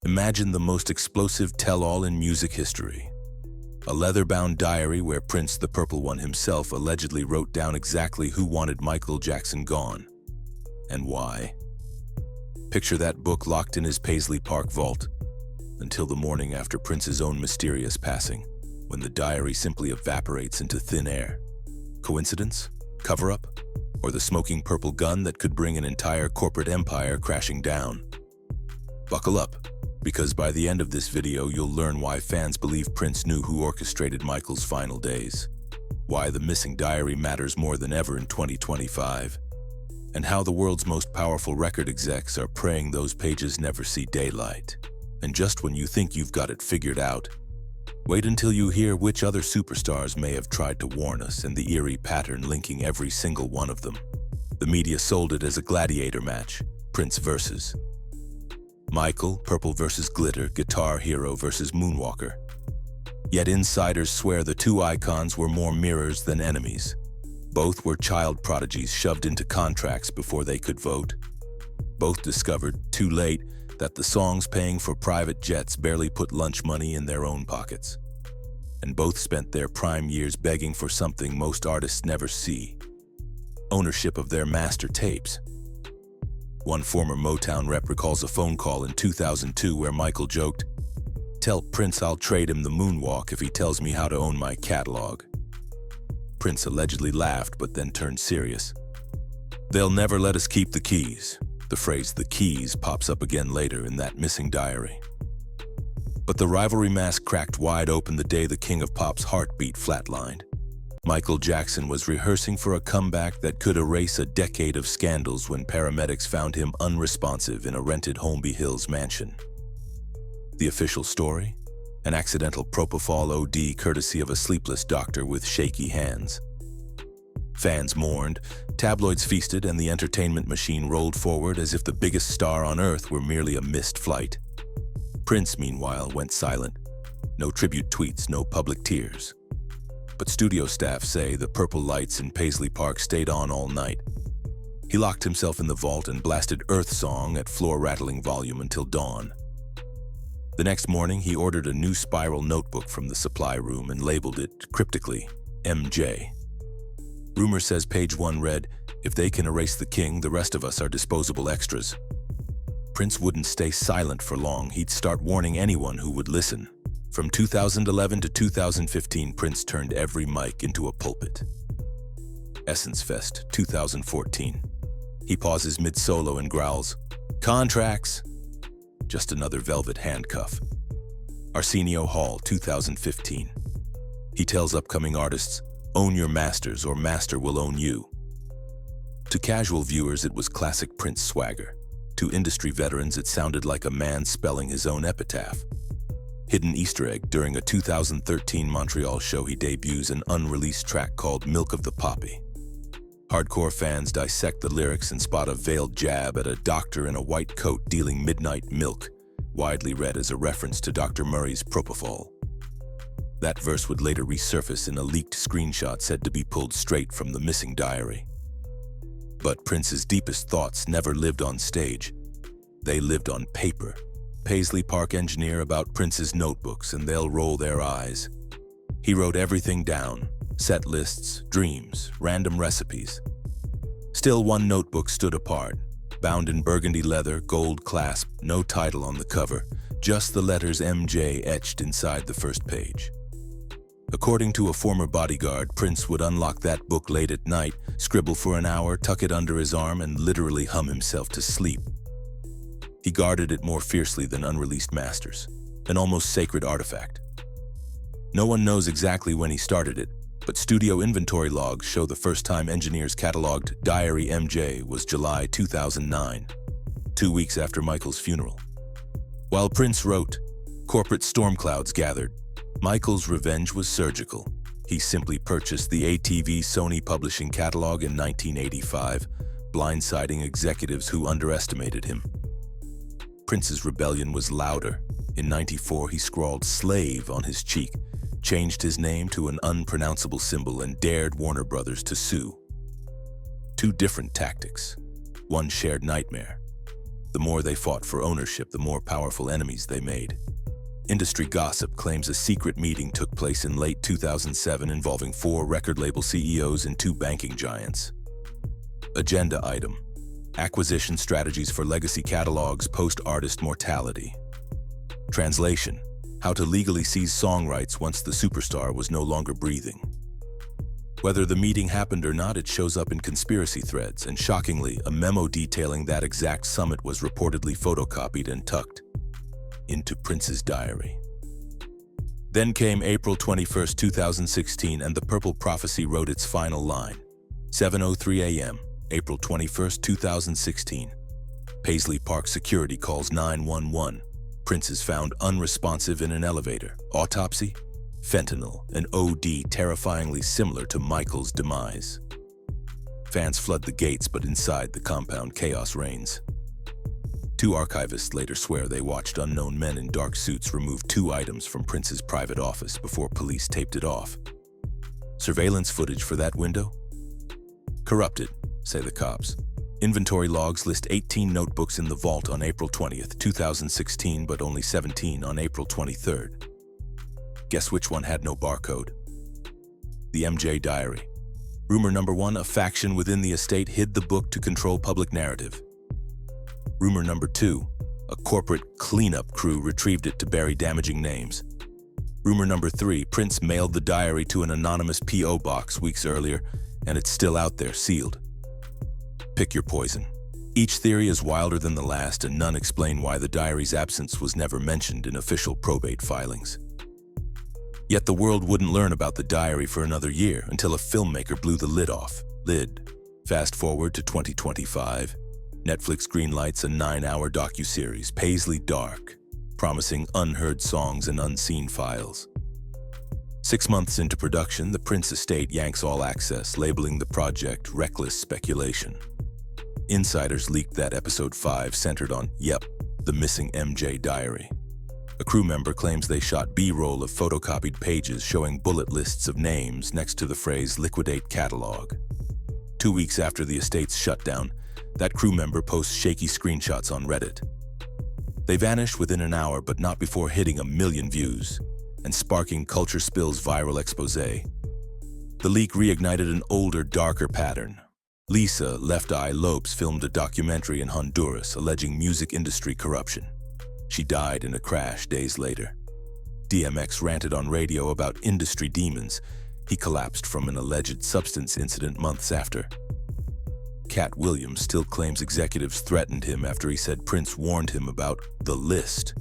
Imagine the most explosive tell-all in music history. A leather-bound diary where Prince, the Purple One himself, allegedly wrote down exactly who wanted Michael Jackson gone and why. Picture that book locked in his Paisley Park vault until the morning after Prince's own mysterious passing, when the diary simply evaporates into thin air. Coincidence? Cover-up? Or the smoking purple gun that could bring an entire corporate empire crashing down? Buckle up, because by the end of this video you'll learn why fans believe Prince knew who orchestrated Michael's final days, why the missing diary matters more than ever in 2025, and how the world's most powerful record execs are praying those pages never see daylight. And just when you think you've got it figured out, wait until you hear which other superstars may have tried to warn us and the eerie pattern linking every single one of them. The media sold it as a gladiator match, Prince versus Michael, Purple versus Glitter, Guitar Hero versus Moonwalker. Yet insiders swear the two icons were more mirrors than enemies. Both were child prodigies shoved into contracts before they could vote. Both discovered, too late, that the songs paying for private jets barely put lunch money in their own pockets. And both spent their prime years begging for something most artists never see: ownership of their master tapes. One former Motown rep recalls a phone call in 2002 where Michael joked, "Tell Prince I'll trade him the moonwalk if he tells me how to own my catalog." Prince allegedly laughed but then turned serious. "They'll never let us keep the keys." The phrase "the keys" pops up again later in that missing diary. But the rivalry mask cracked wide open the day the king of pop's heartbeat flatlined. Michael Jackson was rehearsing for a comeback that could erase a decade of scandals when paramedics found him unresponsive in a rented Holmby Hills mansion. The official story? An accidental propofol OD courtesy of a sleepless doctor with shaky hands. Fans mourned, tabloids feasted, and the entertainment machine rolled forward as if the biggest star on earth were merely a missed flight. Prince, meanwhile, went silent. No tribute tweets, no public tears. But studio staff say the purple lights in Paisley Park stayed on all night. He locked himself in the vault and blasted Earth Song at floor-rattling volume until dawn. The next morning, he ordered a new spiral notebook from the supply room and labeled it, cryptically, MJ. Rumor says page 1 read, "If they can erase the king, the rest of us are disposable extras." Prince wouldn't stay silent for long. He'd start warning anyone who would listen. From 2011 to 2015, Prince turned every mic into a pulpit. Essence Fest, 2014. He pauses mid-solo and growls, "Contracts!" Just another velvet handcuff. Arsenio Hall, 2015. He tells upcoming artists, "Own your masters or master will own you." To casual viewers, it was classic Prince swagger. To industry veterans, it sounded like a man spelling his own epitaph. Hidden Easter egg: during a 2013 Montreal show, he debuts an unreleased track called Milk of the Poppy. Hardcore fans dissect the lyrics and spot a veiled jab at a doctor in a white coat dealing midnight milk, widely read as a reference to Dr. Murray's propofol. That verse would later resurface in a leaked screenshot said to be pulled straight from the missing diary. But Prince's deepest thoughts never lived on stage. They lived on paper. Paisley Park engineer about Prince's notebooks and they'll roll their eyes. He wrote everything down: set lists, dreams, random recipes. Still, one notebook stood apart, bound in burgundy leather, gold clasp, no title on the cover, just the letters MJ etched inside the first page. According to a former bodyguard, Prince would unlock that book late at night, scribble for an hour, tuck it under his arm, and literally hum himself to sleep. He guarded it more fiercely than unreleased masters, an almost sacred artifact. No one knows exactly when he started it, but studio inventory logs show the first time engineers cataloged Diary MJ was July 2009, 2 weeks after Michael's funeral. While Prince wrote, corporate storm clouds gathered. Michael's revenge was surgical. He simply purchased the ATV Sony publishing catalog in 1985, blindsiding executives who underestimated him. Prince's rebellion was louder. In '94, he scrawled "slave" on his cheek, changed his name to an unpronounceable symbol, and dared Warner Brothers to sue. Two different tactics, one shared nightmare. The more they fought for ownership, the more powerful enemies they made. Industry gossip claims a secret meeting took place in late 2007 involving 4 record label CEOs and 2 banking giants. Agenda item: acquisition strategies for legacy catalogs post-artist mortality. Translation: how to legally seize song rights once the superstar was no longer breathing. Whether the meeting happened or not, it shows up in conspiracy threads, and shockingly, a memo detailing that exact summit was reportedly photocopied and tucked into Prince's diary. Then came April 21, 2016, and the Purple Prophecy wrote its final line. 7:03 a.m., April 21, 2016. Paisley Park security calls 911. Prince is found unresponsive in an elevator. Autopsy? Fentanyl, an OD terrifyingly similar to Michael's demise. Fans flood the gates, but inside the compound, chaos reigns. 2 archivists later swear they watched unknown men in dark suits remove 2 items from Prince's private office before police taped it off. Surveillance footage for that window? Corrupted, say the cops. Inventory logs list 18 notebooks in the vault on April 20th, 2016, but only 17 on April 23rd. Guess which one had no barcode? The MJ Diary. Rumor number 1, a faction within the estate hid the book to control public narrative. Rumor number 2, a corporate cleanup crew retrieved it to bury damaging names. Rumor number 3, Prince mailed the diary to an anonymous P.O. box weeks earlier, and it's still out there, sealed. Pick your poison. Each theory is wilder than the last, and none explain why the diary's absence was never mentioned in official probate filings. Yet the world wouldn't learn about the diary for another year until a filmmaker blew the lid off. Fast forward to 2025. Netflix greenlights a 9-hour docuseries, Paisley Dark, promising unheard songs and unseen files. 6 months into production, the Prince estate yanks all access, labeling the project reckless speculation. Insiders leaked that episode 5 centered on, the missing MJ diary. A crew member claims they shot B-roll of photocopied pages showing bullet lists of names next to the phrase liquidate catalog. 2 weeks after the estate's shutdown, that crew member posts shaky screenshots on Reddit. They vanish within an hour, but not before hitting 1 million views and sparking Culture Spill's viral expose. The leak reignited an older, darker pattern. Lisa Left Eye Lopes filmed a documentary in Honduras alleging music industry corruption. She died in a crash days later. DMX ranted on radio about industry demons. He collapsed from an alleged substance incident months after. Cat Williams still claims executives threatened him after he said Prince warned him about the list.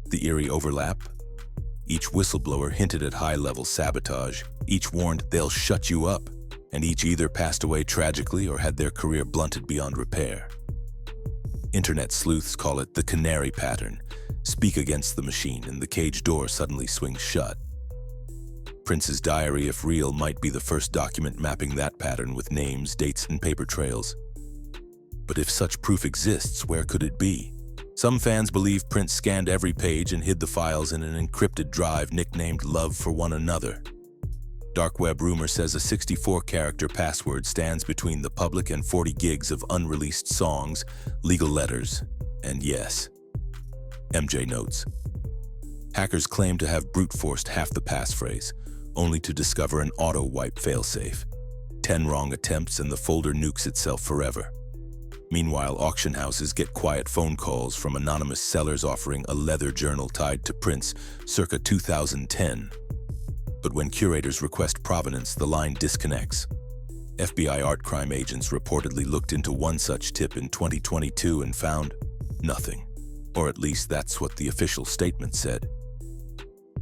The eerie overlap? Each whistleblower hinted at high-level sabotage. Each warned they'll shut you up. And each either passed away tragically or had their career blunted beyond repair. Internet sleuths call it the canary pattern. Speak against the machine and the cage door suddenly swings shut. Prince's diary, if real, might be the first document mapping that pattern with names, dates, and paper trails. But if such proof exists, where could it be? Some fans believe Prince scanned every page and hid the files in an encrypted drive nicknamed Love for One Another. Dark web rumor says a 64-character password stands between the public and 40 gigs of unreleased songs, legal letters, and yes. MJ notes. Hackers claim to have brute-forced half the passphrase, only to discover an auto-wipe failsafe. 10 wrong attempts and the folder nukes itself forever. Meanwhile, auction houses get quiet phone calls from anonymous sellers offering a leather journal tied to Prince circa 2010. But when curators request provenance, the line disconnects. FBI art crime agents reportedly looked into one such tip in 2022 and found nothing. Or at least that's what the official statement said.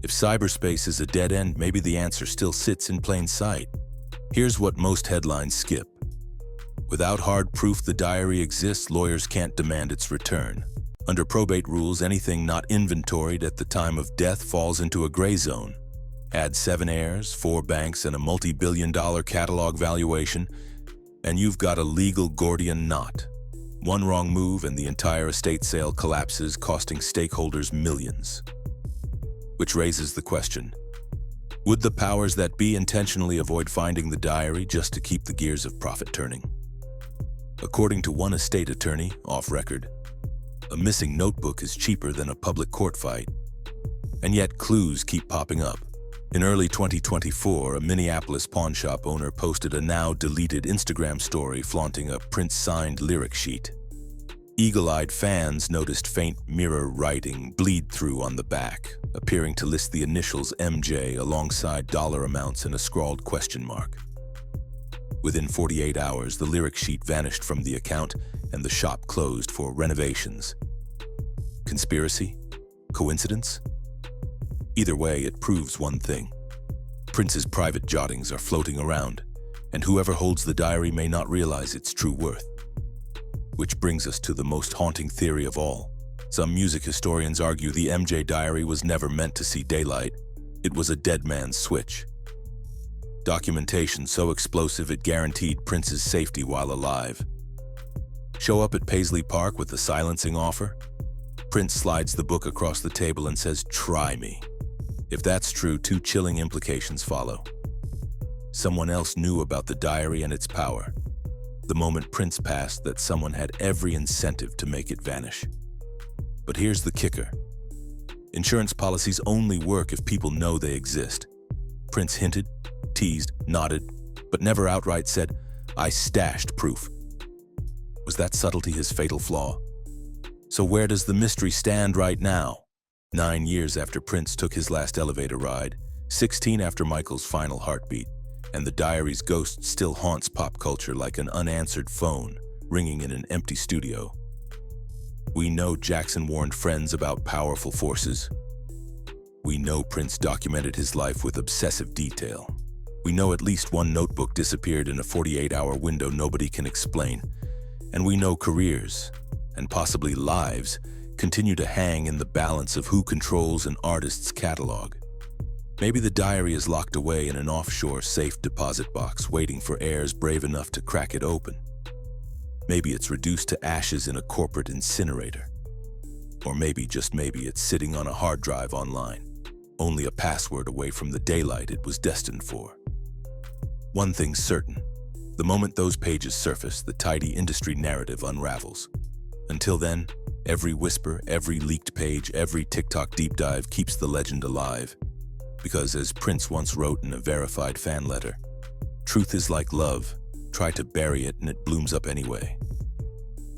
If cyberspace is a dead end, maybe the answer still sits in plain sight. Here's what most headlines skip. Without hard proof the diary exists, lawyers can't demand its return. Under probate rules, anything not inventoried at the time of death falls into a gray zone. Add 7 heirs, 4 banks, and a multi-billion-dollar catalog valuation, and you've got a legal Gordian knot. One wrong move and the entire estate sale collapses, costing stakeholders millions. Which raises the question, would the powers that be intentionally avoid finding the diary just to keep the gears of profit turning? According to one estate attorney, off record, A missing notebook is cheaper than a public court fight. And yet clues keep popping up. In early 2024, a Minneapolis pawnshop owner posted a now-deleted Instagram story flaunting a Prince-signed lyric sheet. Eagle-eyed fans noticed faint mirror writing bleed through on the back, appearing to list the initials MJ alongside dollar amounts and a scrawled question mark. Within 48 hours, the lyric sheet vanished from the account and the shop closed for renovations. Conspiracy? Coincidence? Either way, it proves one thing. Prince's private jottings are floating around, and whoever holds the diary may not realize its true worth. Which brings us to the most haunting theory of all. Some music historians argue the MJ diary was never meant to see daylight. It was a dead man's switch. Documentation so explosive it guaranteed Prince's safety while alive. Show up at Paisley Park with a silencing offer? Prince slides the book across the table and says, "Try me." If that's true, two chilling implications follow. Someone else knew about the diary and its power. The moment Prince passed, that someone had every incentive to make it vanish. But here's the kicker. Insurance policies only work if people know they exist. Prince hinted, teased, nodded, but never outright said, "I stashed proof." Was that subtlety his fatal flaw? So where does the mystery stand right now? 9 years after Prince took his last elevator ride, 16 after Michael's final heartbeat, and the diary's ghost still haunts pop culture like an unanswered phone ringing in an empty studio. We know Jackson warned friends about powerful forces. We know Prince documented his life with obsessive detail. We know at least one notebook disappeared in a 48-hour window nobody can explain. And we know careers, and possibly lives, continue to hang in the balance of who controls an artist's catalog. Maybe the diary is locked away in an offshore safe deposit box waiting for heirs brave enough to crack it open. Maybe it's reduced to ashes in a corporate incinerator. Or maybe, just maybe, it's sitting on a hard drive online, only a password away from the daylight it was destined for. One thing's certain. The moment those pages surface, the tidy industry narrative unravels. Until then, every whisper, every leaked page, every TikTok deep dive keeps the legend alive. Because as Prince once wrote in a verified fan letter, "Truth is like love. Try to bury it and it blooms up anyway."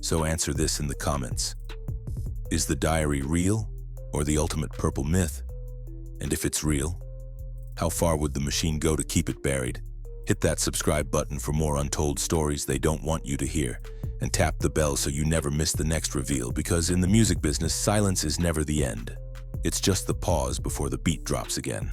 So answer this in the comments. Is the diary real or the ultimate purple myth? And if it's real, how far would the machine go to keep it buried? Hit that subscribe button for more untold stories they don't want you to hear, and tap the bell so you never miss the next reveal, because in the music business, silence is never the end. It's just the pause before the beat drops again.